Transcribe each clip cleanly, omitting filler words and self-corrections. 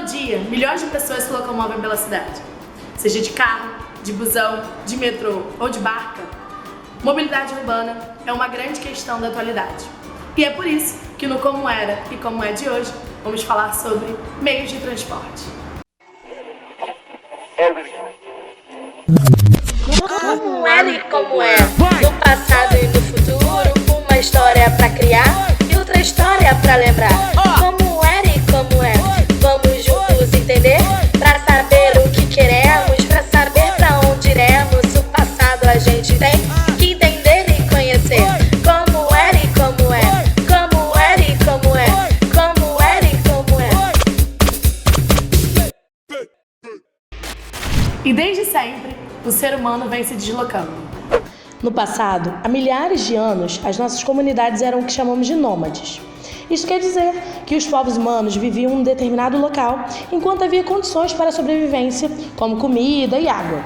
Todo dia, milhões de pessoas se locomovem pela cidade. Seja de carro, de busão, de metrô ou de barca, mobilidade urbana é uma grande questão da atualidade. E é por isso que no Como Era e Como É de hoje, vamos falar sobre meios de transporte. Como era e como é, no passado e no futuro, uma história pra criar e outra história pra lembrar. Como era e como é, vamos juntos entender, pra saber o que queremos, pra saber pra onde iremos. O passado a gente tem que entender e conhecer. Como era e como é, como era e como é, como era e como é. E desde sempre, o ser humano vem se deslocando. No passado, há milhares de anos, as nossas comunidades eram o que chamamos de nômades. Isso quer dizer que os povos humanos viviam em um determinado local enquanto havia condições para a sobrevivência, como comida e água.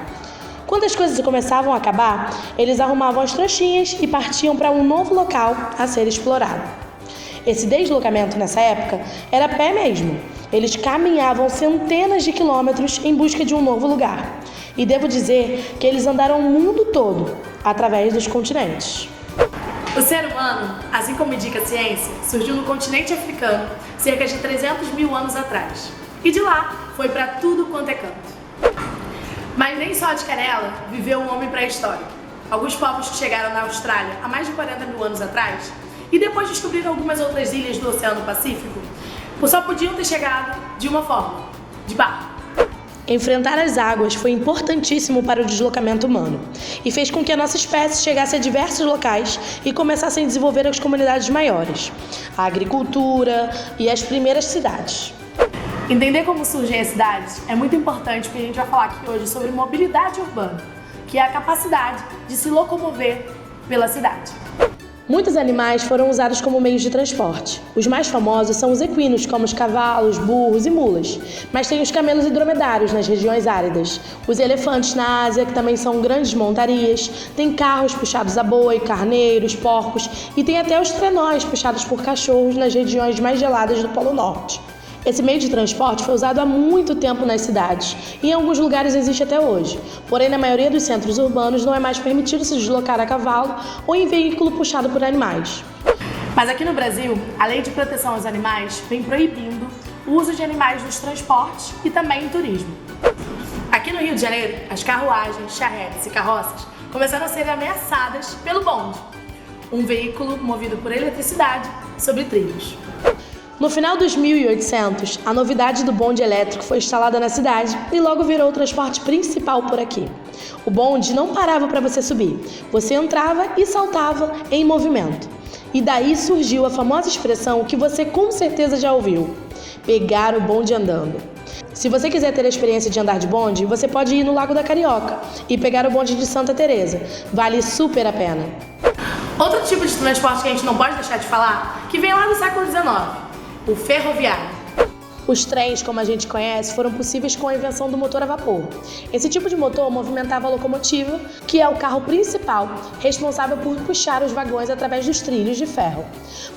Quando as coisas começavam a acabar, eles arrumavam as trouxinhas e partiam para um novo local a ser explorado. Esse deslocamento nessa época era a pé mesmo. Eles caminhavam centenas de quilômetros em busca de um novo lugar. E devo dizer que eles andaram o mundo todo, através dos continentes. O ser humano, assim como indica a ciência, surgiu no continente africano cerca de 300 mil anos atrás. E de lá foi para tudo quanto é canto. Mas nem só de Canela viveu um homem pré-histórico. Alguns povos que chegaram na Austrália há mais de 40 mil anos atrás e depois descobriram algumas outras ilhas do Oceano Pacífico, só podiam ter chegado de uma forma, de barco. Enfrentar as águas foi importantíssimo para o deslocamento humano e fez com que a nossa espécie chegasse a diversos locais e começasse a desenvolver as comunidades maiores, a agricultura e as primeiras cidades. Entender como surgem as cidades é muito importante porque a gente vai falar aqui hoje sobre mobilidade urbana, que é a capacidade de se locomover pela cidade. Muitos animais foram usados como meios de transporte. Os mais famosos são os equinos, como os cavalos, burros e mulas. Mas tem os camelos e dromedários nas regiões áridas. Os elefantes na Ásia, que também são grandes montarias. Tem carros puxados a boi, carneiros, porcos. E tem até os trenós puxados por cachorros nas regiões mais geladas do Polo Norte. Esse meio de transporte foi usado há muito tempo nas cidades e em alguns lugares existe até hoje. Porém, na maioria dos centros urbanos não é mais permitido se deslocar a cavalo ou em veículo puxado por animais. Mas aqui no Brasil, a Lei de Proteção aos Animais vem proibindo o uso de animais nos transportes e também em turismo. Aqui no Rio de Janeiro, as carruagens, charretes e carroças começaram a ser ameaçadas pelo bonde, um veículo movido por eletricidade sobre trilhos. No final dos 1800, a novidade do bonde elétrico foi instalada na cidade e logo virou o transporte principal por aqui. O bonde não parava para você subir, você entrava e saltava em movimento. E daí surgiu a famosa expressão que você com certeza já ouviu: pegar o bonde andando. Se você quiser ter a experiência de andar de bonde, você pode ir no Lago da Carioca e pegar o bonde de Santa Teresa. Vale super a pena. Outro tipo de transporte que a gente não pode deixar de falar, que vem lá do século XIX. O ferroviário. Os trens, como a gente conhece, foram possíveis com a invenção do motor a vapor. Esse tipo de motor movimentava a locomotiva, que é o carro principal, responsável por puxar os vagões através dos trilhos de ferro.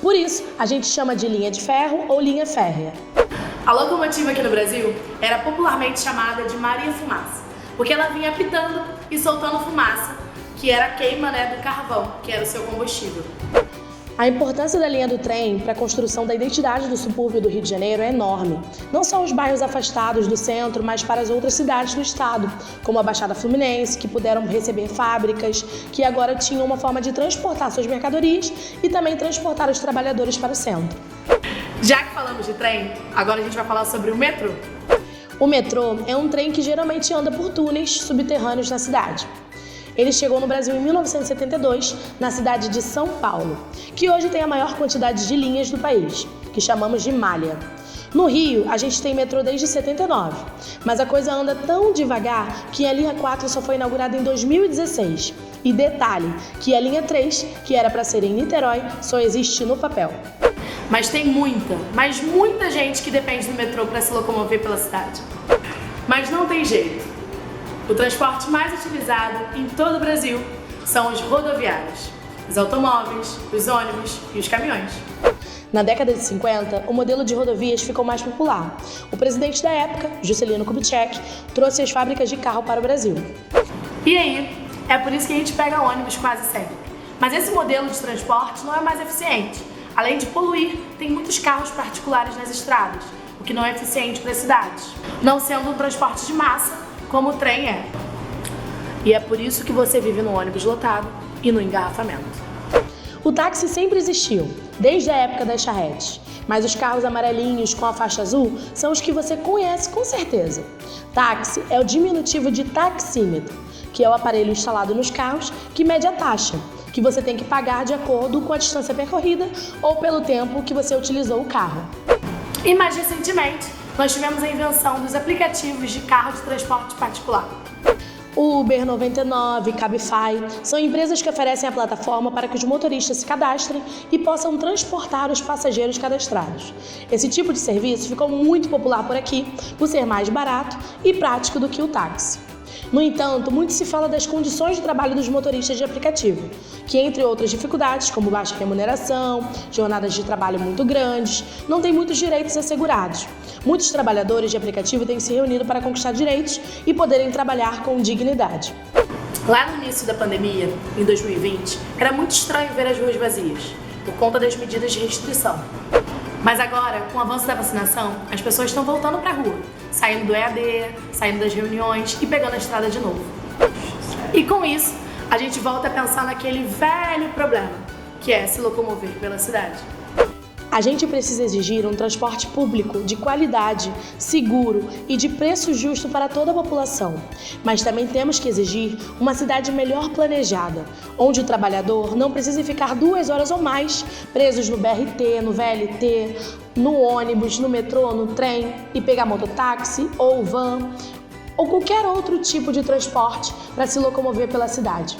Por isso, a gente chama de linha de ferro ou linha férrea. A locomotiva aqui no Brasil era popularmente chamada de Maria Fumaça, porque ela vinha apitando e soltando fumaça, que era a queima do carvão, que era o seu combustível. A importância da linha do trem para a construção da identidade do subúrbio do Rio de Janeiro é enorme. Não só os bairros afastados do centro, mas para as outras cidades do estado, como a Baixada Fluminense, que puderam receber fábricas, que agora tinham uma forma de transportar suas mercadorias e também transportar os trabalhadores para o centro. Já que falamos de trem, agora a gente vai falar sobre o metrô. O metrô é um trem que geralmente anda por túneis subterrâneos na cidade. Ele chegou no Brasil em 1972, na cidade de São Paulo, que hoje tem a maior quantidade de linhas do país, que chamamos de malha. No Rio, a gente tem metrô desde 79, mas a coisa anda tão devagar que a linha 4 só foi inaugurada em 2016. E detalhe, que a linha 3, que era para ser em Niterói, só existe no papel. Mas tem muita gente que depende do metrô para se locomover pela cidade. Mas não tem jeito. O transporte mais utilizado em todo o Brasil são os rodoviários, os automóveis, os ônibus e os caminhões. Na década de 50, o modelo de rodovias ficou mais popular. O presidente da época, Juscelino Kubitschek, trouxe as fábricas de carro para o Brasil. E aí, é por isso que a gente pega ônibus quase sempre. Mas esse modelo de transporte não é mais eficiente. Além de poluir, tem muitos carros particulares nas estradas, o que não é eficiente para as cidades, não sendo um transporte de massa, como o trem é. E é por isso que você vive no ônibus lotado e no engarrafamento. O táxi sempre existiu, desde a época das charretes, mas os carros amarelinhos com a faixa azul são os que você conhece com certeza. Táxi é o diminutivo de taxímetro, que é o aparelho instalado nos carros que mede a taxa, que você tem que pagar de acordo com a distância percorrida ou pelo tempo que você utilizou o carro. E mais recentemente, nós tivemos a invenção dos aplicativos de carro de transporte particular. Uber, 99, Cabify são empresas que oferecem a plataforma para que os motoristas se cadastrem e possam transportar os passageiros cadastrados. Esse tipo de serviço ficou muito popular por aqui, por ser mais barato e prático do que o táxi. No entanto, muito se fala das condições de trabalho dos motoristas de aplicativo, que entre outras dificuldades, como baixa remuneração, jornadas de trabalho muito grandes, não têm muitos direitos assegurados. Muitos trabalhadores de aplicativo têm se reunido para conquistar direitos e poderem trabalhar com dignidade. Lá no início da pandemia, em 2020, era muito estranho ver as ruas vazias, por conta das medidas de restrição. Mas agora, com o avanço da vacinação, as pessoas estão voltando para a rua, saindo do EAD, saindo das reuniões e pegando a estrada de novo. E com isso, a gente volta a pensar naquele velho problema, que é se locomover pela cidade. A gente precisa exigir um transporte público de qualidade, seguro e de preço justo para toda a população. Mas também temos que exigir uma cidade melhor planejada, onde o trabalhador não precise ficar 2 horas ou mais presos no BRT, no VLT, no ônibus, no metrô, no trem e pegar mototáxi ou van ou qualquer outro tipo de transporte para se locomover pela cidade.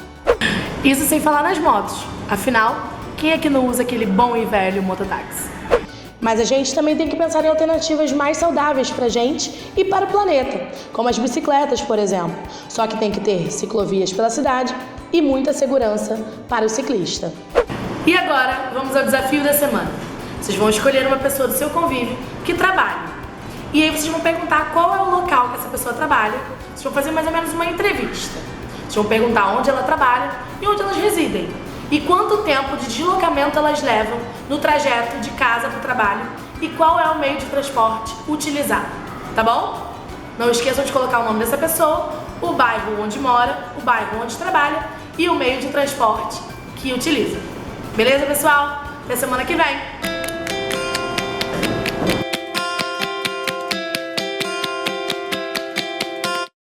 Isso sem falar nas motos. Afinal, quem é que não usa aquele bom e velho mototáxi? Mas a gente também tem que pensar em alternativas mais saudáveis para a gente e para o planeta, como as bicicletas, por exemplo. Só que tem que ter ciclovias pela cidade e muita segurança para o ciclista. E agora, vamos ao desafio da semana. Vocês vão escolher uma pessoa do seu convívio que trabalha. E aí vocês vão perguntar qual é o local que essa pessoa trabalha. Vocês vão fazer mais ou menos uma entrevista. Vocês vão perguntar onde ela trabalha e onde elas residem. E quanto tempo de deslocamento elas levam no trajeto de casa para o trabalho e qual é o meio de transporte utilizado, tá bom? Não esqueçam de colocar o nome dessa pessoa, o bairro onde mora, o bairro onde trabalha e o meio de transporte que utiliza. Beleza, pessoal? Até semana que vem!